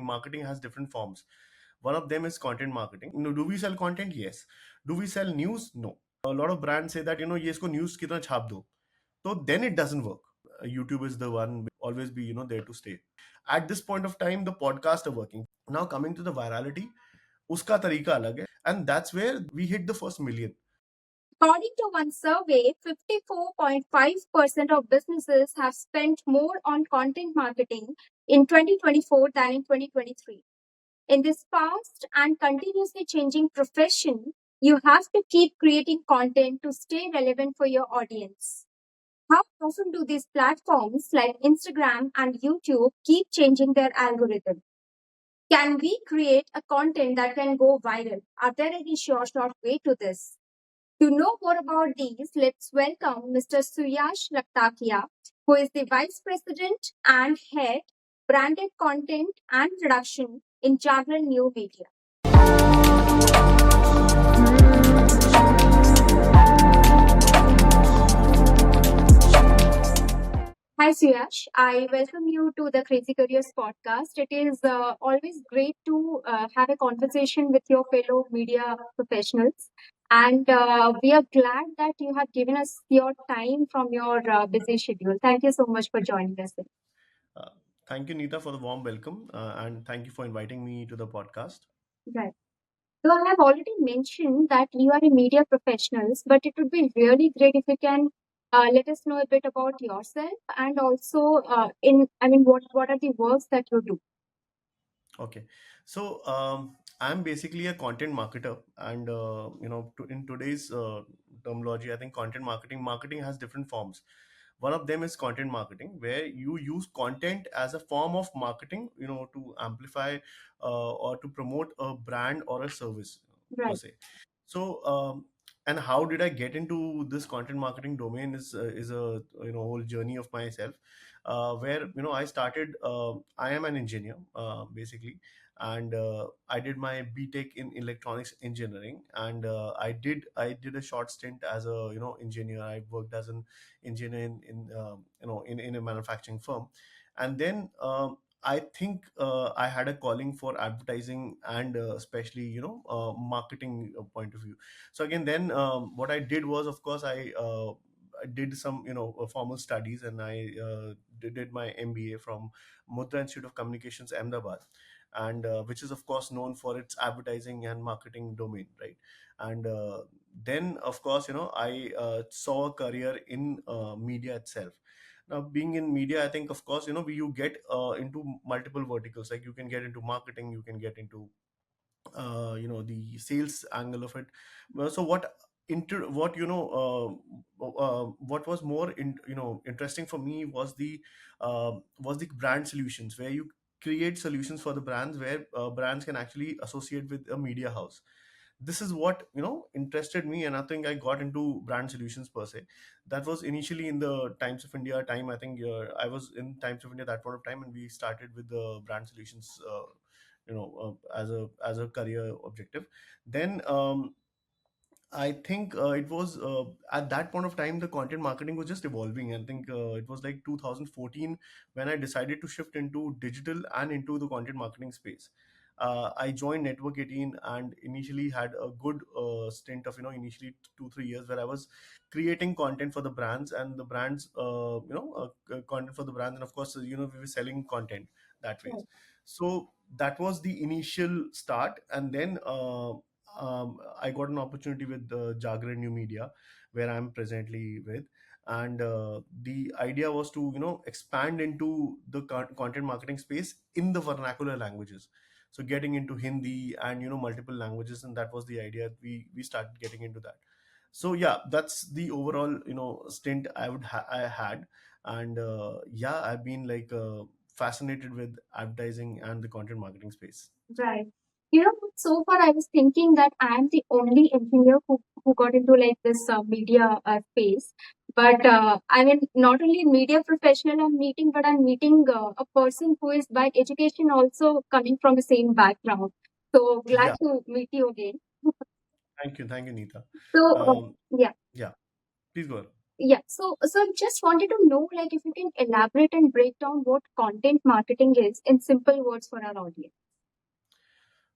marketing has different forms. One of them is content marketing. Do we sell content? Yes. Do we sell news? No. A lot of brands say that ये इसको news कितना छाप दो. So then it doesn't work. YouTube is the one will always be there to stay. At this point of time, the podcasts are working. Now coming to the virality, उसका तरीका अलग है, and that's where we hit the first million. According to one survey, 54.5% of businesses have spent more on content marketing in 2024 than in 2023. In this fast and continuously changing profession, you have to keep creating content to stay relevant for your audience. How often do these platforms like Instagram and YouTube keep changing their algorithm? Can we create a content that can go viral? Are there any short way to this? To know more about these, let's welcome Mr. Suyash Lakhtakia, who is the Vice President and Head Branded Content and Production in Jagran New Media. Hi Suyash, I welcome you to the Crazy Careers podcast. It is always great to have a conversation with your fellow media professionals. And we are glad that you have given us your time from your busy schedule. Thank you so much for joining us. Uh, Thank you, Nita, for the warm welcome, and thank you for inviting me to the podcast. Right. So I have already mentioned that you are a media professionals, but it would be really great if you can let us know a bit about yourself and also what are the works that you do. Okay, so I'm basically a content marketer, and in today's terminology, I think marketing has different forms. One of them is content marketing, where you use content as a form of marketing, to amplify or to promote a brand or a service per Right. se. So, and how did I get into this content marketing domain is a whole journey of myself, where I started. I am an engineer basically, and I did my BTech in electronics engineering, and I did a short stint as a engineer. I worked as an engineer in a manufacturing firm, and then I think I had a calling for advertising and especially marketing point of view. So again, then what I did was, of course, I did some formal studies, and I did my MBA from Mudra Institute of Communications, Ahmedabad, and which is of course known for its advertising and marketing domain, right? And then of course I saw a career in media itself. Now, being in media, I think, of course, you get into multiple verticals. Like you can get into marketing, you can get into the sales angle of it. So what was more interesting for me was the brand solutions, where you create solutions for the brands, where brands can actually associate with a media house. This is what interested me, and I think I got into brand solutions per se. That was initially in the Times of India time. I think I was in Times of India that point of time, and we started with the brand solutions as a career objective. Then I think it was at that point of time the content marketing was just evolving. I think it was like 2014 when I decided to shift into digital and into the content marketing space. I joined Network 18 and initially had a good stint of initially 2-3 years where I was creating content for the brands, and the brands content for the brands, and of course we were selling content that way. Right. So that was the initial start, and then I got an opportunity with Jagran New Media, where I'm presently with. And the idea was to expand into the content marketing space in the vernacular languages. So getting into Hindi and multiple languages, and that was the idea. We started getting into that. So yeah, that's the overall stint I had, and yeah, I've been like fascinated with advertising and the content marketing space. Right. So far I was thinking that I am the only engineer who got into like this media space. But not only media professional I'm meeting, but I'm meeting a person who is by education also coming from the same background. So glad Yeah. to meet you again. Thank you, Nita. So, Um, yeah. yeah, please go on. Yeah. So I just wanted to know, like, if you can elaborate and break down what content marketing is in simple words for our audience.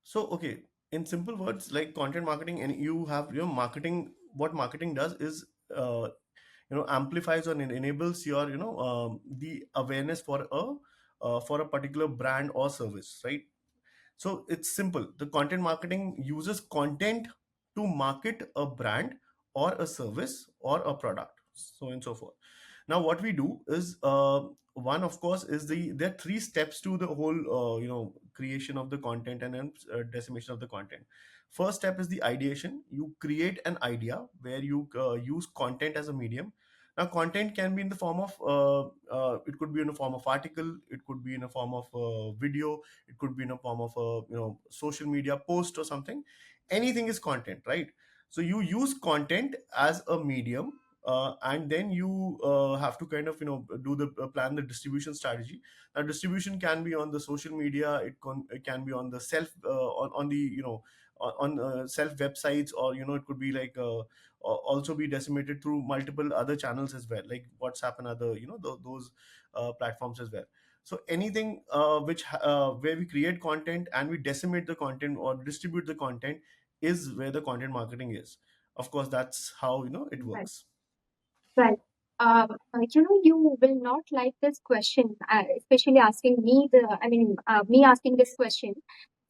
So, okay, in simple words, like content marketing, and you have marketing. What marketing does is, amplifies or enables your the awareness for a particular brand or service, right? So it's simple. The content marketing uses content to market a brand or a service or a product, so on and so forth. Now, what we do is, one, of course, is there are three steps to the whole, creation of the content and then decimation of the content. First step is the ideation. You create an idea where you use content as a medium. Now, content can be in the form of, it could be in the form of article, it could be in a form of video, it could be in a form of a social media post or something. Anything is content, right? So you use content as a medium, and then you have to kind of do the plan the distribution strategy. Now, distribution can be on the social media, it can be on the self on the on self websites, or it could be like also be decimated through multiple other channels as well, like WhatsApp and other those platforms as well. So anything where we create content and we decimate the content or distribute the content is where the content marketing is. Of course, that's how it Right. works. Right. You will not like this question, especially asking me me asking this question.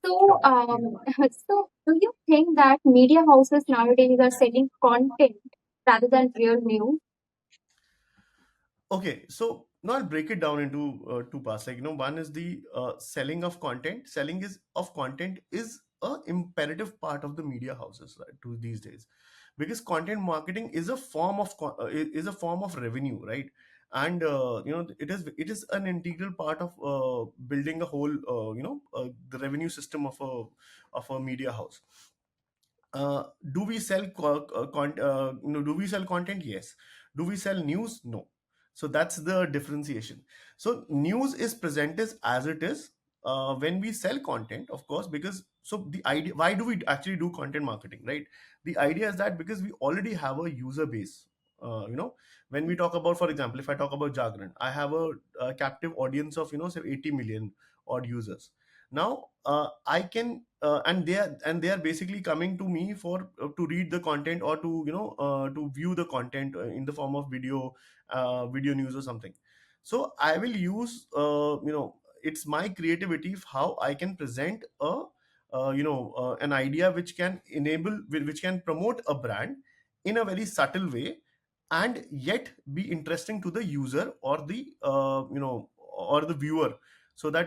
So, Sure. so do you think that media houses nowadays are selling content rather than real news? Okay, so now I'll break it down into two parts. Like, one is the selling of content. Selling is of content is a imperative part of the media houses, right, to these days, because content marketing is a form of is a form of revenue, right? And it is an integral part of building a whole the revenue system of a media house. Do we sell do we sell content? Yes. Do we sell news? No. So that's the differentiation. So news is presented as it is. When we sell content, of course, because so the idea, why do we actually do content marketing, right? The idea is that because we already have a user base. When we talk about, for example, if I talk about Jagran, I have a captive audience of say 80 million odd users. Now I can and they are basically coming to me for to read the content, or to to view the content in the form of video news or something. So I will use it's my creativity of how I can present an idea which can which can promote a brand in a very subtle way, and yet be interesting to the user or the or the viewer, so that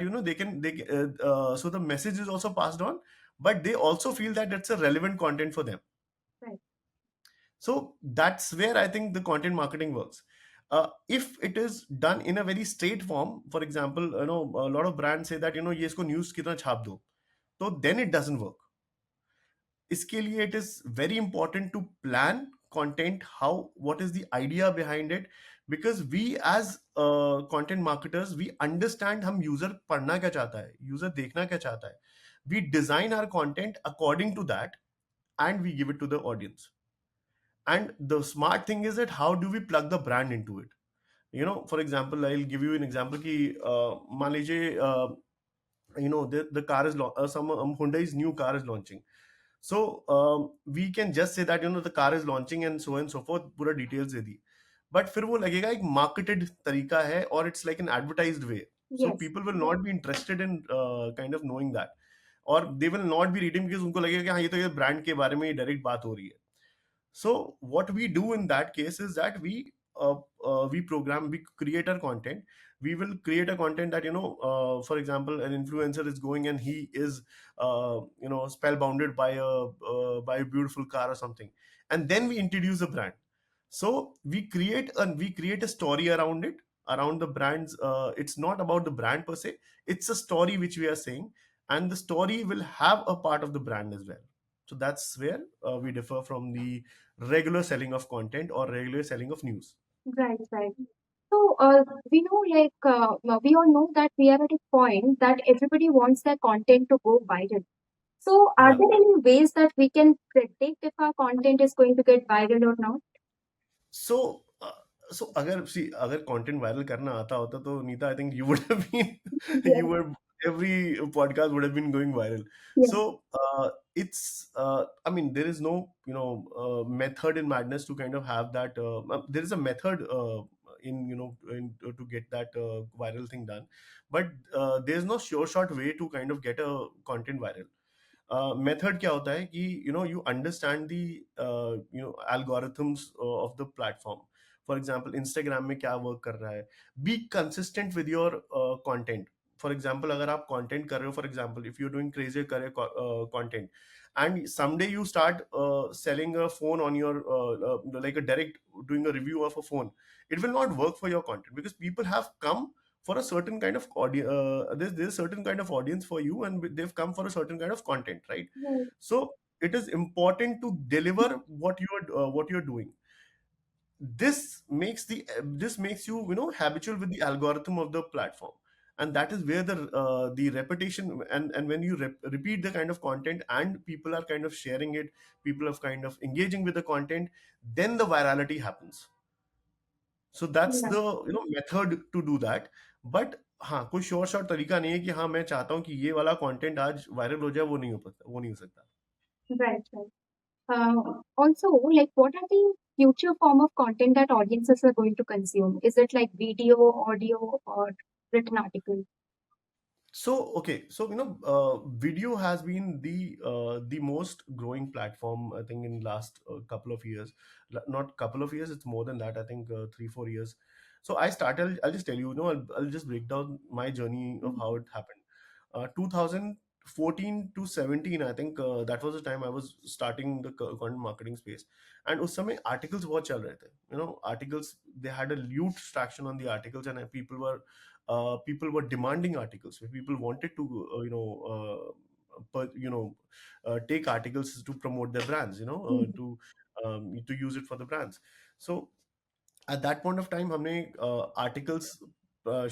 so the message is also passed on, but they also feel that it's a relevant content for them. Right. So that's where I think the content marketing works. If it is done in a very straight form, for example, a lot of brands say that ये इसको news कितना छाप दो, तो then it doesn't work. इसके लिए it is very important to plan content, how, what is the idea behind it, because we as content marketers, we understand हम user पढ़ना क्या चाहता है, user देखना क्या चाहता है. We design our content according to that, and we give it to the audience. And the smart thing is that how do we plug the brand into it. For example, I'll give you an example कि मान लीजिए the car is some Hyundai's new car is launching. So we can just say that the car is launching and so forth, पूरा details they the. But फिर वो लगेगा एक marketed तरीका है, or it's like an advertised way. So Yes. people will not be interested in kind of knowing that, or they will not be reading, because उनको लगेगा कि हाँ ये तो ये brand के बारे में direct बात हो रही है. So what we do in that case is that we create our content. We will create a content that for example, an influencer is going and he is spellbounded by a beautiful car or something, and then we introduce a brand. So we create a story around it, around the brands. It's not about the brand per se, it's a story which we are saying, and the story will have a part of the brand as well. So that's where we differ from the regular selling of content or regular selling of news. Right. Right. So, we know, we all know that we are at a point that everybody wants their content to go viral. So, are Yeah. there any ways that we can predict if our content is going to get viral or not? So So अगर content viral करना आता होता तो Nita, I think you would have been you Yes, were every podcast would have been going viral. yes, So it's I mean, there is no method in madness to kind of have that. There is a method to get that viral thing done, but there is no sure shot way to kind of get a content viral. Method क्या होता है कि you understand the algorithms of the platform. For example, Instagram में क्या work कर रहा है. Be consistent with your content. For example, अगर आप content कर रहे हो, for example, if you're doing crazy career content, and someday you start selling a phone on your like a direct doing a review of a phone, it will not work for your content, because people have come for a certain kind of audience. There's a certain kind of audience for you, and they've come for a certain kind of content, right? right, So it is important to deliver what you're doing. This makes you habitual with the algorithm of the platform, and that is where the repetition, and when you repeat the kind of content and people are kind of sharing it, people are kind of engaging with the content, then the virality happens. So that's the right, method to do that. But हाँ, कोई sure short तरीका नहीं है कि हाँ मैं चाहता हूँ कि ये वाला कंटेंट आज वायरल हो जाए. वो नहीं हो सकता. right, right. Also, like, what are the future form of content that audiences are going to consume? Is it like video, audio, or written article? So okay, so video has been the most growing platform, I think, in last couple of years. Not couple of years, it's more than that. I think 3 4 years. So I started. I'll just tell you. I'll just break down my journey of how it happened. 2014 to 17, I think that was the time I was starting the content marketing space. And उस समय articles बहुत चल रहे थे. Articles, they had a huge traction on the articles, and people were demanding articles. People wanted to take articles to promote their brands, Mhm. to use it for the brands. So at that point of time हमने articles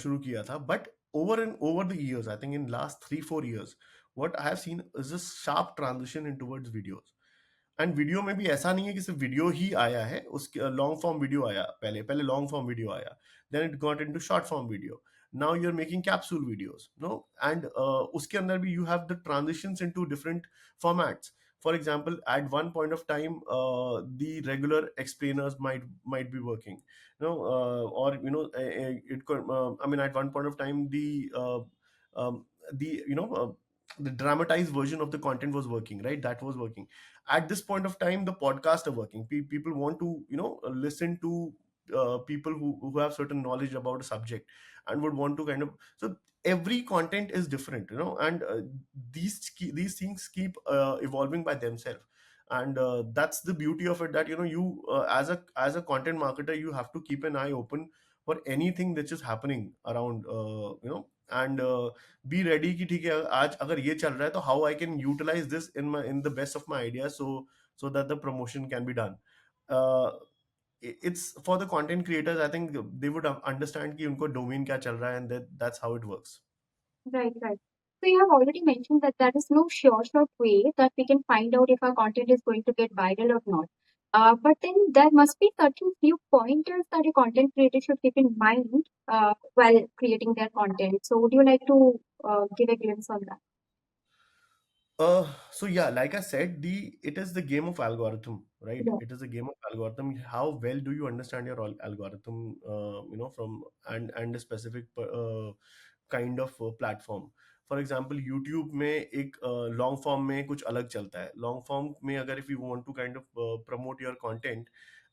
शुरू किया था. But over the years, I think in last 3 4 years, what I have seen is a sharp transition in towards videos. And video में भी ऐसा नहीं है कि सिर्फ वीडियो ही आया है. उसके लॉन्ग फॉर्म वीडियो आया, पहले पहले लॉन्ग फॉर्म वीडियो आया, then it got into short form video. Now you are making capsule videos, no. And उसके अंदर भी you have the transitions into different formats. For example, at one point of time, the regular explainers might be working, or it could. I mean, at one point of time, um, the dramatized version of the content was working, right? That was working. At this point of time, the podcasts are working. People want to listen to people who have certain knowledge about a subject, and would want to kind of. So every content is different, and these things keep evolving by themselves. And that's the beauty of it, that you as a content marketer, you have to keep an eye open for anything that is happening around, and be ready कि ठीक है, आज अगर ये चल रहा है तो how I can utilize this in the best of my idea, so that the promotion can be done. It's for the content creators. I think they would understand कि उनको डोमेन क्या चल रहा है, and that's how it works. Right, right. So you have already mentioned that there is no sure shot way that we can find out if our content is going to get viral or not. But then there must be certain few pointers that a content creator should keep in mind while creating their content. So would you like to give a glimpse on that? So yeah, like I said, the it is the game of algorithm, right? Yeah. It is a game of algorithm. How well do you understand your algorithm? From and a specific kind of platform. For example YouTube में एक long form में कुछ अलग चलता है. Long form में अगर if you want to kind of promote your content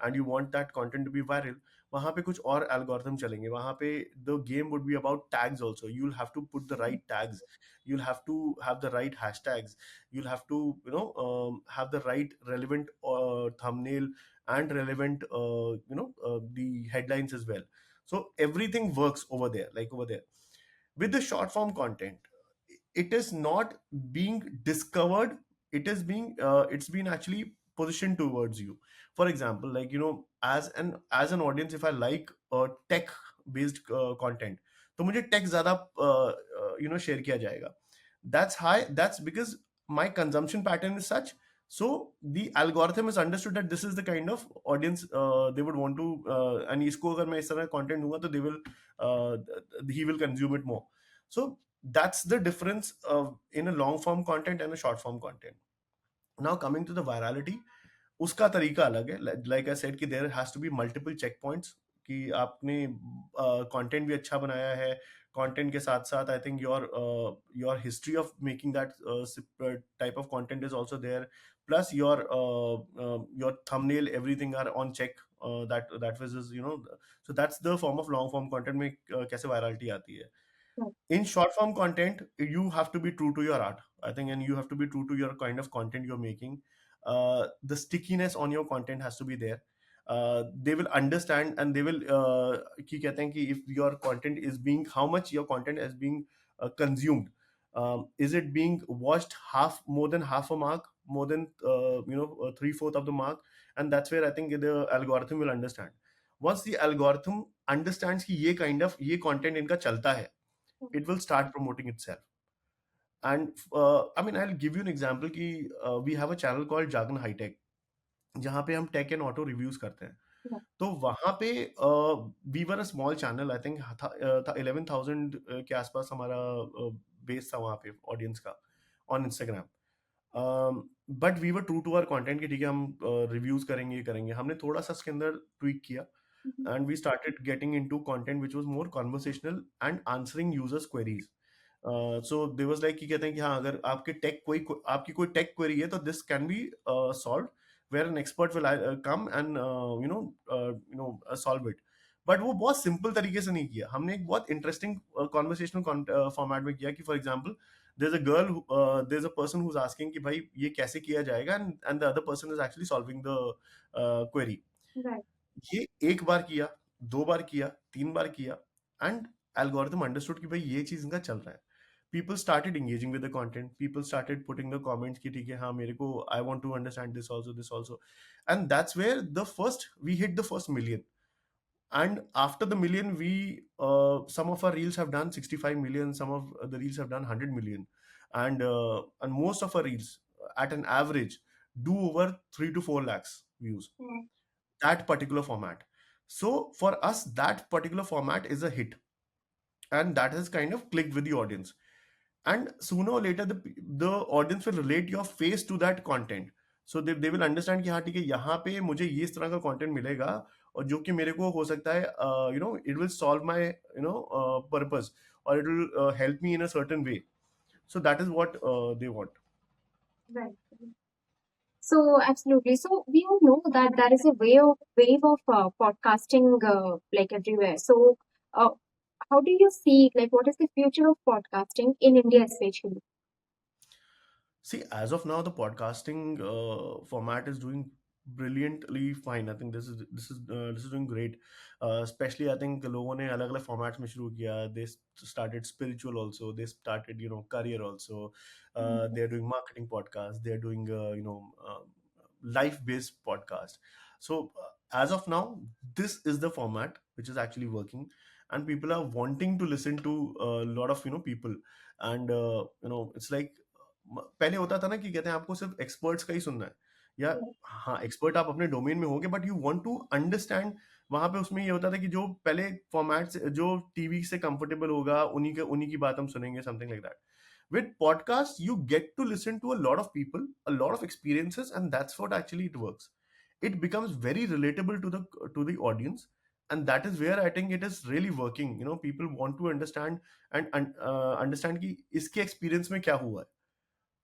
and you want that content to be viral, वहां पे कुछ और एल्गोरिथम चलेंगे. वहां पे the game would be about tags also. You will have to put the right tags, you'll have to have the right hashtags, you'll have to have the right relevant thumbnail, and relevant the headlines as well. So everything works over there, like over there. With the short form content, it is not being discovered, it's been actually positioned towards you. For example, like as an audience, if I like tech based content, तो मुझे take ज्यादा share किया जाएगा. That's high. That's because my consumption pattern is such So the algorithm is understood that this is the kind of audience they would want to, and इसको अगर मैं इस तरह content दूंगा तो they will, uh, he will consume it more. So that's the difference in a long form content and a short form content. Now coming to the virality, उसका तरीका अलग है. लाइक आई सेड कि there has to be multiple check points, कि आपने content भी अच्छा बनाया है. कंटेंट के साथ साथ I think your history of making that type of content is also there. Plus your thumbnail everything are on check. That was is so that's the form of long form content में कैसे virality आती है. Right. In short form content, you have to be true to your art, I think, and you have to be true to your kind of content you're making. The stickiness on your content has to be there. They will understand, and they will कि कहते हैं कि if your content is being, how much your content is being consumed. Is it being watched half, more than half a mark, more than three-fourth of the mark? And that's where I think the algorithm will understand. Once the algorithm understands कि ये kind of ये content इनका चलता है, it will start promoting itself. And I mean, I'll give you an example कि we have a channel called Jagran High Tech, जहाँ पे हम टेक एंड ऑटो रिव्यूज करते हैं. Right. तो वहाँ पे we were a small channel, I think था 11,000 के आसपास हमारा बेस था वहाँ पे ऑडियंस का on Instagram. But we were true to our content कि ठीक है हम रिव्यूज करेंगे, ये करेंगे. हमने थोड़ा सा इसके अंदर ट्वीक किया, Mhm. and we started getting into content which was more conversational and answering users queries. So there was like कि कहते हैं कि हाँ, अगर आपके टेक कोई आपकी कोई टेक क्वेरी है तो this can be solve, where an expert will come and solve it. But वो बहुत सिंपल तरीके से नहीं किया. हमने एक बहुत इंटरेस्टिंग कॉन्वर्सेशनल फॉर्मेट में किया कि for example there's a girl who, there's a person who's asking कि भाई ये कैसे किया जाएगा, and the other person is actually solving the query. Right. ये एक बार किया, 2 बार किया, 3 बार किया, एंड एल्गोरिथम अंडरस्टूड कि भाई ये चीज़ इनका चल रहा है. People started engaging with the content, people started putting the comments कि ठीक है, हाँ, मेरे को I want to understand this also. And that's where the first we hit the first million. And after the million, we some of our reels have done 65 million, some of the reels have done 100 million. And most of our reels at an average do over 3 to 4 lakhs views, Right. that particular format. So for us, that particular format is a hit, and that has kind of clicked with the audience. And sooner or later, the audience will relate your face to that content. So they will understand कि हाँ ठीक है, यहाँ पे मुझे ये इस तरह का content मिलेगा, और जो कि मेरे को हो सकता है, it will solve my purpose, or it will help me in a certain way. So that is what they want. Right. So absolutely. So we all know that there is a wave of podcasting like everywhere. So uh, how do you see, like, what is the future of podcasting in India especially? See, as of now, the podcasting format is doing brilliantly fine. I think this is doing great. Especially, I think लोगों ने अलग अलग formats में शुरू किया. They started spiritual also. They started career also. Mhm. They're doing marketing podcasts. They're doing life based podcast. So as of now, this is the format which is actually working, and people are wanting to listen to a lot of people. And it's like पहले होता था ना कि कहते हैं आपको सिर्फ experts का ही सुनना है, या Right. हाँ, एक्सपर्ट आप अपने डोमेन में होंगे, but you want to understand. वहां पे उसमें ये होता था कि जो पहले फॉर्मेट जो टीवी से कंफर्टेबल होगा, उन्हीं की बात हम सुनेंगे, something like that. With podcast, you get to listen to a lot of people, a lot of experiences, and that's what actually it works. It becomes very relatable to the audience, and that is where I think it is really working. People want to understand, and understand कि इसके experience में क्या हुआ है,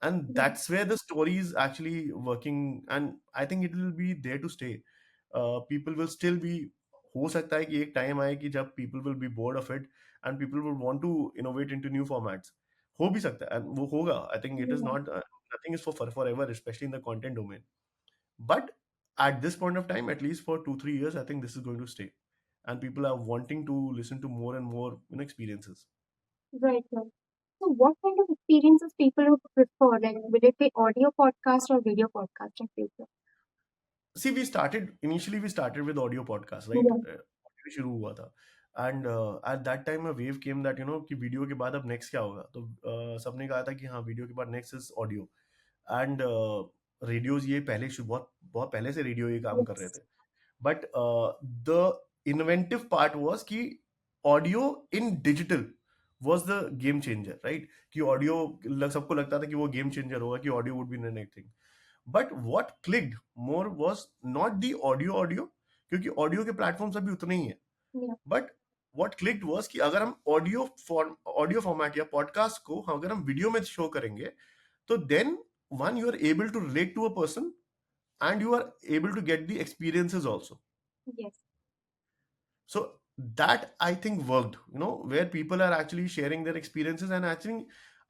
and Right. that's where the story is actually working, and I think it will be there to stay. People will still be, हो सकता है कि एक टाइम आए कि जब people will be bored of it, and people will want to innovate into new formats. हो भी सकता है, and वो होगा. I think it is Yeah. not, nothing is for forever, especially in the content domain. But at this point of time, at least for 2-3 years, I think this is going to stay, and people are wanting to listen to more and more experiences. Right. Right. So what kind of experiences people would prefer? Like, will it be audio podcast or video podcast in future? See, we started with audio podcast, right? Yeah. Audio शुरू हुआ था. And at that time a wave came that कि video के बाद अब next क्या होगा, तो सबने कहा था कि हाँ, वीडियो के बाद next is audio. And radios ये पहले बहुत बहुत पहले से रेडियो ये काम कर रहे Yes. थे, but the inventive part was कि audio in digital was the game changer, right? कि ऑडियो, सबको लगता था कि वो गेम चेंजर होगा, कि audio would be the next thing. But what clicked more was not the audio, क्योंकि ऑडियो के प्लेटफॉर्म्स अभी उतने ही हैं। Yeah. But what clicked was कि अगर हम ऑडियो फॉर्मेट या पॉडकास्ट को अगर हम वीडियो में शो करेंगे, तो then one, you are able to relate to a person, and you are able to get the experiences also. Yes. So that I think worked, where people are actually sharing their experiences and actually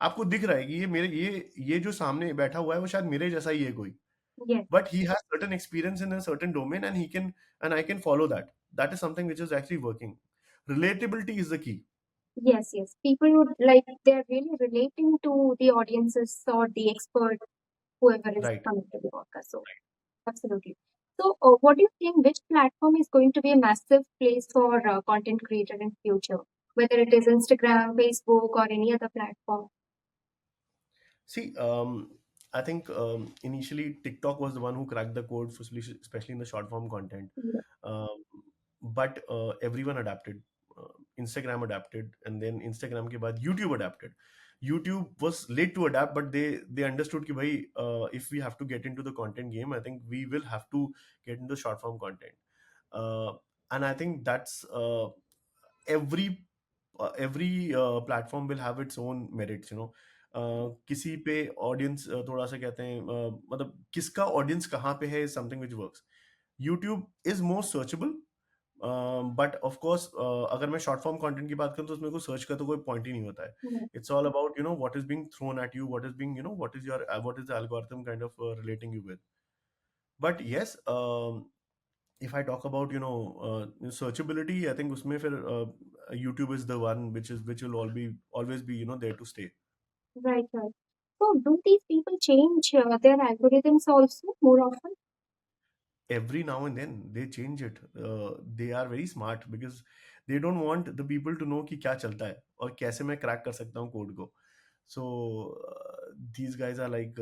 आपको दिख रहा है कि ये जो सामने बैठा हुआ है वो शायद मेरे जैसा ही है कोई, Yes. but he has certain experience in a certain domain, and he can, and I can follow that. That is something which is actually working. Relatability is the key. Yes. Yes. People would like, they're really relating to the audiences or the expert, whoever is Right. coming to the podcast. So, absolutely. So, what do you think? Which platform is going to be a massive place for content creator in future? Whether it is Instagram, Facebook, or any other platform. See, I think initially TikTok was the one who cracked the code, especially in the short form content. Yeah. Um, but everyone adapted. Instagram adapted, and then Instagram के बाद YouTube adapted. YouTube was late to adapt, but they understood कि भाई, if we have to get into the content game, I think we will have to get into short form content. Uh, and I think that's every platform will have its own merits. किसी पे audience थोड़ा सा कहते हैं, मतलब किसका audience कहाँ पे है, is something which works. YouTube is more searchable, but of course अगर मैं शॉर्ट फॉर्म कंटेंट की बात करूँ तो उसमें कोई सर्च का तो कोई पॉइंट ही नहीं होता है. Yeah. It's all about what is being thrown at you, what is being what is the algorithm kind of relating you with. But yes, if I talk about searchability, I think उसमें फिर YouTube is the one which will always be there to stay. Right. Right. So, do these people change their algorithms also more often? Every now and then they change it. They are very smart because they don't want the people to know कि क्या चलता है और कैसे मैं crack कर सकता हूँ कोड को. So these guys are like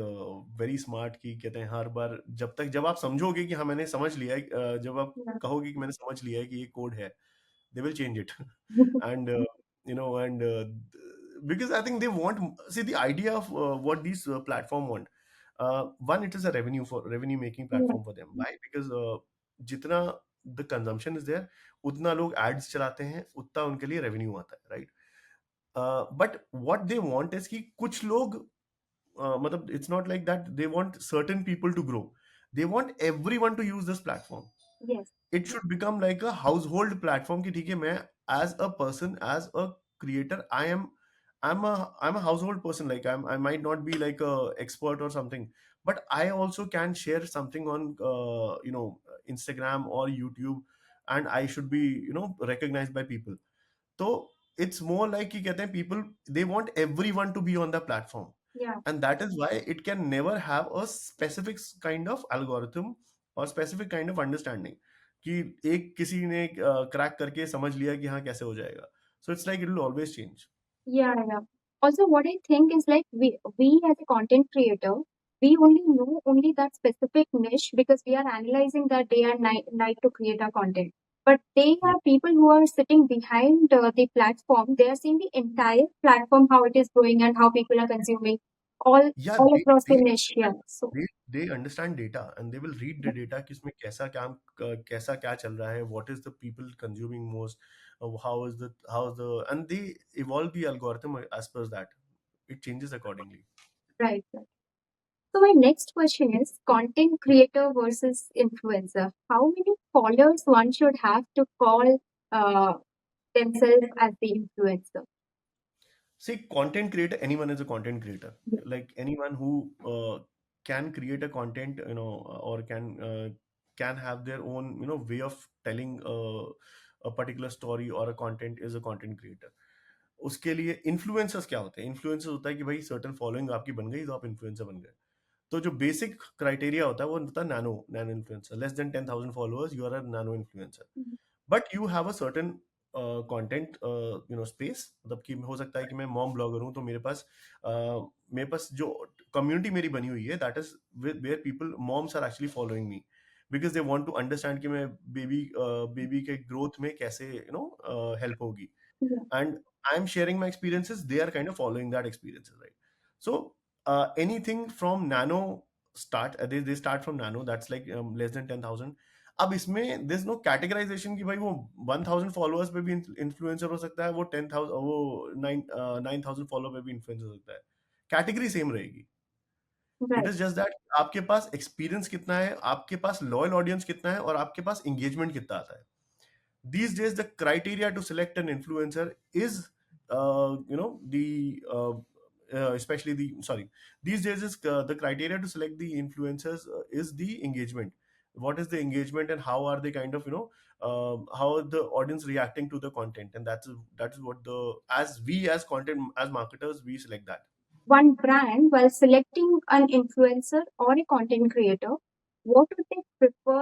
very smart, कि कहते हैं हर बार जब आप समझोगे कि हाँ मैंने समझ लिया है, जब आप Yeah. कहोगे कि मैंने समझ लिया है कि ये कोड है, they will change it. And and because I think they want, see, the idea of what these platform want, one, it is a revenue making Yeah. platform for them. Why? Because जितना the consumption is there, उतना लोग ads चलाते हैं, उतना उनके लिए revenue आता है, right? But what they want is कि कुछ लोग, मतलब it's not like that they want certain people to grow. They want everyone to use this platform. Yes. It should become like a household platform कि ठीक है, मैं as a person, as a creator, I'm a household person. Like I might not be like a expert or something, but I also can share something on Instagram or YouTube, and I should be recognized by people. So it's more like कि कहते हैं people, they want everyone to be on the platform, Yeah. and that is why it can never have a specific kind of algorithm or specific kind of understanding कि एक किसी ने crack करके समझ लिया कि हाँ कैसे हो जाएगा. So it's like it will always change. Yeah, yeah. Also, what I think is like we as a content creator, we only know only that specific niche because we are analyzing that day and night to create our content. But they Yeah, are people who are sitting behind the platform. They are seeing the entire platform, how it is growing and how people are consuming yeah, all they across the they niche. Yeah. So they they understand data, and they will read the data कि इसमें कैसा क्या चल रहा है, what is the people consuming most, how is the and they evolve the algorithm as per that. It changes accordingly. right. Right. So my next question is content creator versus influencer. How many followers one should have to call uh, themselves as the influencer? See, content creator, anyone is a content creator. Yeah. Like anyone who can create a content, or can have their own, way of telling a particular story or a content, is a content creator. उसके लिए influencers क्या होते हैं? Influencers होता है कि भाई certain following आपकी बन गई तो आप इन्फ्लुएंसर बन गए. तो जो बेसिक क्राइटेरिया होता है वो होता है nano influencer. Less than 10,000 followers, you are a nano influencer. Mhm. But you have a certain content space, मतलब कि हो सकता है कि मैं मॉम ब्लॉगर हूँ, तो मेरे पास जो कम्युनिटी मेरी बनी हुई है, that is where people moms are actually following me, because they want to understand कि मैं बेबी के ग्रोथ में कैसे हेल्प होगी, Yeah. and I'm sharing my experiences, they are kind of following that experiences, right? So anything from nano they start from nano, that's like less than 10,000. अब इसमें there's no categorization कि भाई वो 1,000 followers पे भी influencer हो सकता है, वो 10,000 वो 9,000 फॉलोअर पे भी इन्फ्लुएंसर हो सकता है, कैटेगरी सेम रहेगी. It Right. Is just that आपके पास एक्सपीरियंस कितना है, आपके पास लॉयल ऑडियंस कितना है, और आपके पास एंगेजमेंट कितना आता है. These days the criteria to select an influencer is especially the sorry these days is the criteria to select the influencers is the engagement. What is the engagement, and how are they kind of how are the audience reacting to the content, and that is what the as we as content as marketers we select that. One brand, while selecting an influencer or a content creator, what would they prefer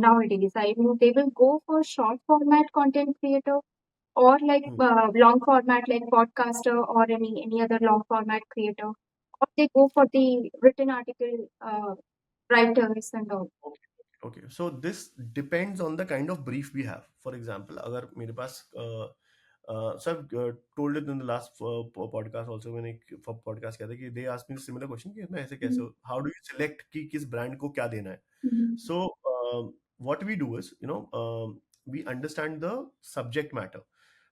nowadays? I mean, they will go for short format content creator or like Hmm. long format like podcaster or any other long format creator, or they go for the written article writers and all. Okay, okay. So this depends on the kind of brief we have. For example, अगर मेरे पास so I've told it in the last podcast also, मैंने एक podcast किया था कि they asked me a similar question कि मैं ऐसे कैसे Mhm. how do you select कि किस brand को क्या देना है. Mhm. So what we do is we understand the subject matter.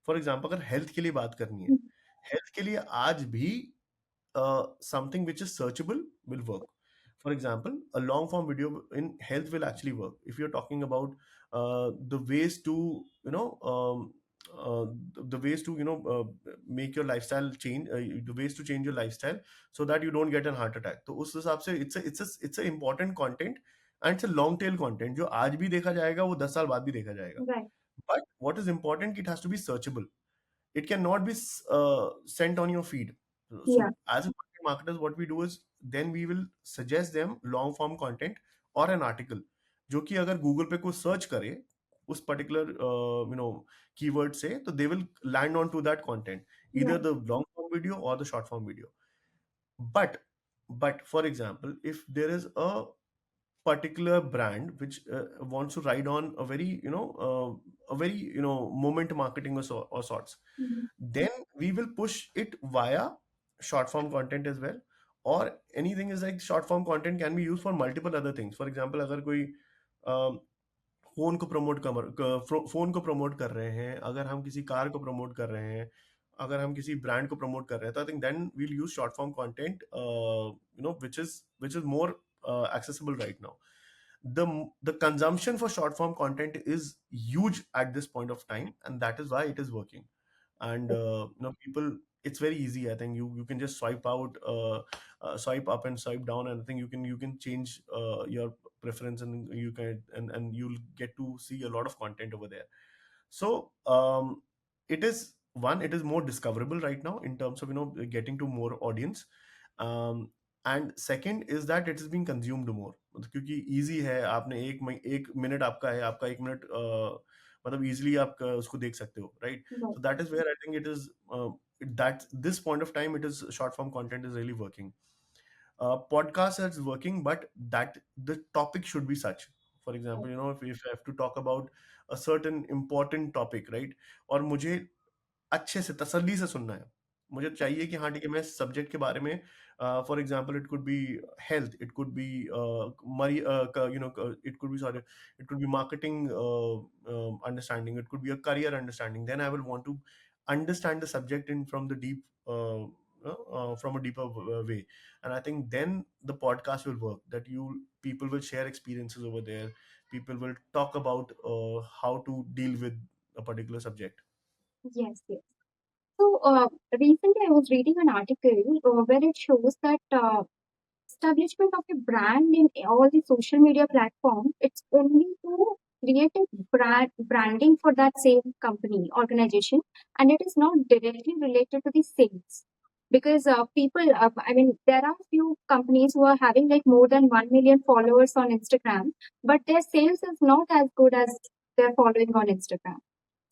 For example, अगर health के लिए बात करनी है, health के लिए आज भी something which is searchable will work. For example, a long form video in health will actually work. If you're talking about the ways to, the ways to, make your lifestyle change, the ways to change your lifestyle so that you don't get a heart attack. तो उस हिसाब से it's a important content, and it's a long tail content जो आज भी देखा जाएगा, वो 10 साल बाद भी देखा जाएगा. Right. But what is important, it has to be searchable. It cannot be sent on your feed. Yeah. So as a content marketers, what we do is then we will suggest them long form content or an article जो कि अगर Google पे कोई search करे उस particular keyword से, तो they will land on to that content, Yeah. either the long form video or the short form video. But for example, if there is a particular brand which wants to ride on a very moment marketing or sorts, Mhm. then we will push it via short form content as well. Or anything is like short form content can be used for multiple other things. For example, अगर कोई phone को promote कर रहे हैं, अगर हम किसी car को प्रमोट कर रहे हैं, अगर हम किसी ब्रांड को प्रमोट कर रहे हैं, तो I think then we'll use short form content which is more accessible right now. The consumption for short form content is huge at this point of time, and that is why it is working. And people, it's very easy. I think you can just swipe up and swipe down, and I think you can change your preference, and you can and you'll get to see a lot of content over there. So it is more discoverable right now in terms of getting to more audience. um, and second is that it is being consumed more, मतलब क्योंकि easy है, आपने एक minute आपका है, आपका एक minute मतलब easily आप उसको देख सकते हो, right? Right. So that is where I think it is that this point of time it is short form content is really working. Podcast is working, but that the topic should be such. For example, if I have to talk about a certain important topic, right? और मुझे अच्छे से तसल्ली से सुनना है, मुझे चाहिए कि हाँ ठीक है, मैं सब्जेक्ट के बारे में for example it could be health, it could be marry it could be sorry it could be marketing understanding, it could be a career understanding, then I will want to understand the subject in from the deep from a deeper way. And I think then the podcast will work, that you people will share experiences over there, people will talk about how to deal with a particular subject. Yes. Yes. So recently, I was reading an article where it shows that establishment of a brand in all the social media platforms, it's only to create a branding for that same company organization, and it is not directly related to the sales. Because people, I mean, there are few companies who are having like more than 1 million followers on Instagram, but their sales is not as good as their following on Instagram.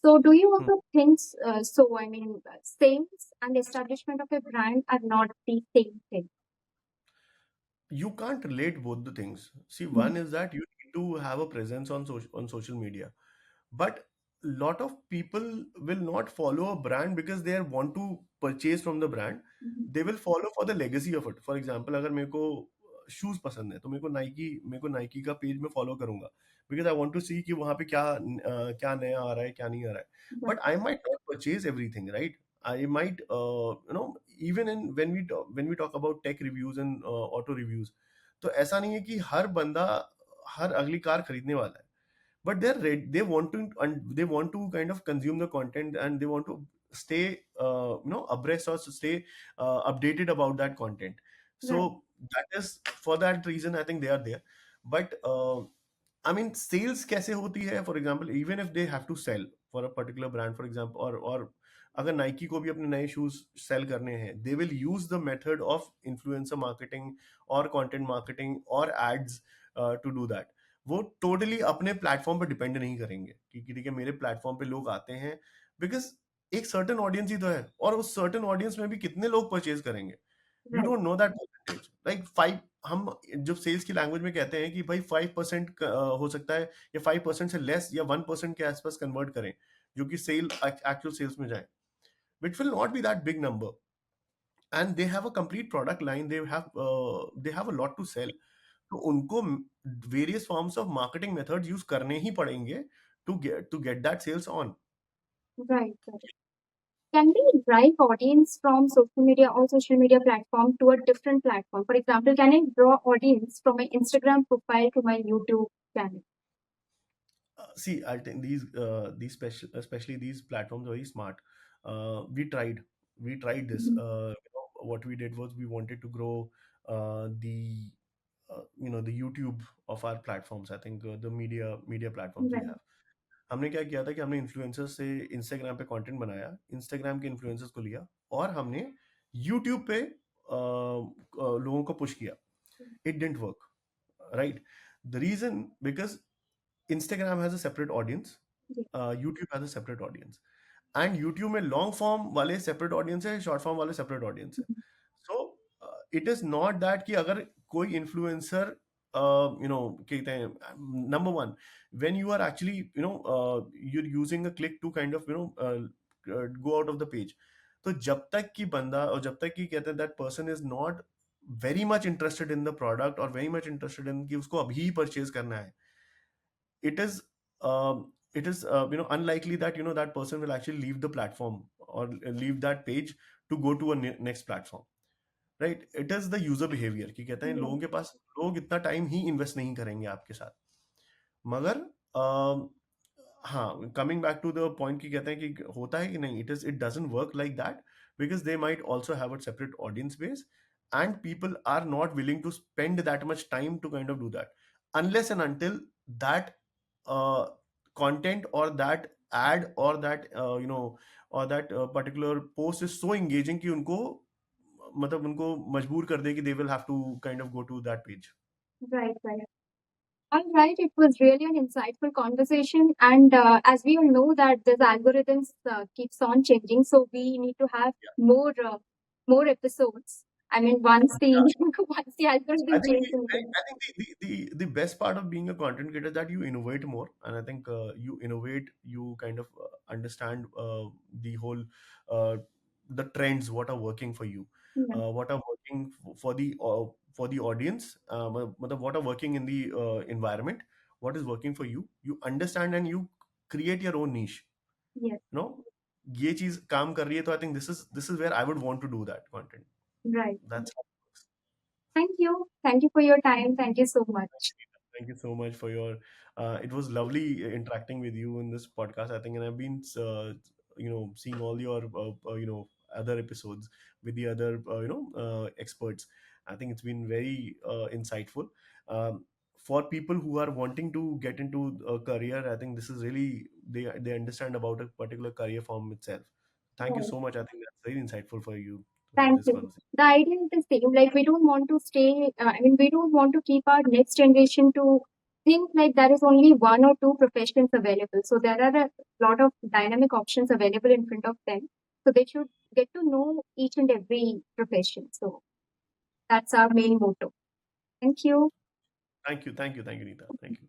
So, do you Hmm. also think so? I mean, sales and establishment of a brand are not the same thing. You can't relate both the things. See, Mhm. one is that you need to have a presence on social media, but lot of people will not follow a brand because they want to purchase from the brand. Mhm. They will follow for the legacy of it. For example, अगर मेरे को shoes पसंद है तो मेरे को Nike का page में फॉलो करूंगा, बिकॉज आई वांट टू सी कि वहां पे क्या नया आ रहा है, क्या नहीं आ रहा है. Right, but I might not purchase everything, right? I might, even when we talk about tech reviews and auto reviews, तो ऐसा नहीं है कि हर बंदा हर अगली कार खरीदने वाला है. But they're ready, they want to kind of consume the content, and they want to stay, abreast, or stay updated about that content. So right, that is, for that reason, I think they are there. But I mean, sales कैसे होती है? For example, even if they have to sell for a particular brand, for example, or अगर Nike को भी अपने नए shoes cell करने हैं, they will use the method of influencer marketing और कंटेंट मार्केटिंग और एड्स टू डू दैट. वो टोटली अपने प्लेटफॉर्म पे डिपेंड नहीं करेंगे कि ठीक है, मेरे प्लेटफॉर्म पे लोग आते हैं, बिकॉज एक सर्टेन ऑडियंस ही तो है, और उस सर्टेन ऑडियंस में भी कितने लोग परचेज करेंगे. You right, don't know that percentage, like 5. हम जब सेल्स की लैंग्वेज में कहते हैं कि भाई 5% हो सकता है, या 5% से लेस, या 1% के आसपास कन्वर्ट करें, जो कि सेल एक्चुअल सेल्स में जाए, which will not be that big number. And they have a complete product line, they have a lot to sell. तो उनको various forms of marketing methods use करने ही पड़ेंगे to get that sales on. right, right. Can we drive audience from social media or social media platform to a different platform? For example, can I draw audience from my Instagram profile to my YouTube channel? See, I think these special, especially these platforms, are very smart. We tried this. Mhm. What we did was we wanted to grow the YouTube of our platforms. I think the media platforms we Right, have. हमने क्या किया था कि हमने influencers से Instagram पे content बनाया, Instagram के इन्फ्लुएंसर्स को लिया, और हमने यूट्यूब पे लोगों को पुश किया. It didn't work, right? The reason, because Instagram has a separate audience, yeah, YouTube has a separate audience, and YouTube में लॉन्ग फॉर्म वाले सेपरेट ऑडियंस है, शॉर्ट फॉर्म वाले सेपरेट ऑडियंस है. mhm, so it is not that कि अगर कोई influencer, कहते हैं, number one, when you are actually, you're using a click to kind of, go out of the page. तो जब तक कि बंदा, और जब तक कि कहते हैं that person is not very much interested in the product, और वेरी मच इंटरेस्टेड इन कि उसको अभी परचेज करना है, it is unlikely that that person will actually leave the platform, or leave that page to go to a next platform, right? It is the user behavior कि कहते हैं right, लोगों के पास, लोग इतना टाइम ही इन्वेस्ट नहीं करेंगे आपके साथ. मगर अम, हाँ, coming back to the point कि कहते हैं कि होता है कि नहीं, it doesn't work like that, because they might also have a separate audience base, and people are not willing to spend that much time to kind of do that, unless and until that content, or that ad, or that particular post is so engaging कि उनको, मतलब उनको मजबूर कर दे कि they will have to kind of go to that page. right, right. All right, it was really an insightful conversation, and as we all know that this algorithms keeps on changing, so we need to have more episodes. I mean, once the once the I algorithm think changes, I think the best part of being a content creator is that you innovate more, and I think you innovate, you kind of understand the whole, uh, the trends, what are working for you, yeah, what are working for the audience, what are working in the environment, what is working for you. You understand, and you create your own niche. yes, You know, ये चीज काम कर रही है, तो I think this is where I would want to do that content. right. That's how it works. Thank you for your time. Thank you so much. Thank you so much for your. It was lovely interacting with you in this podcast, I think, and I've been, seeing all your, other episodes with the other, experts. I think it's been very insightful. For people who are wanting to get into a career, I think this is really, they understand about a particular career form itself. Thank you Right. so much. I think that's very insightful for you to have Thank this you. conversation. The idea is the same. Like we don't want to stay. I mean, we don't want to keep our next generation to think like there is only one or two professions available. So there are a lot of dynamic options available in front of them. So they should get to know each and every profession. So that's our main motto. Thank you. Thank you, Nita. Thank you.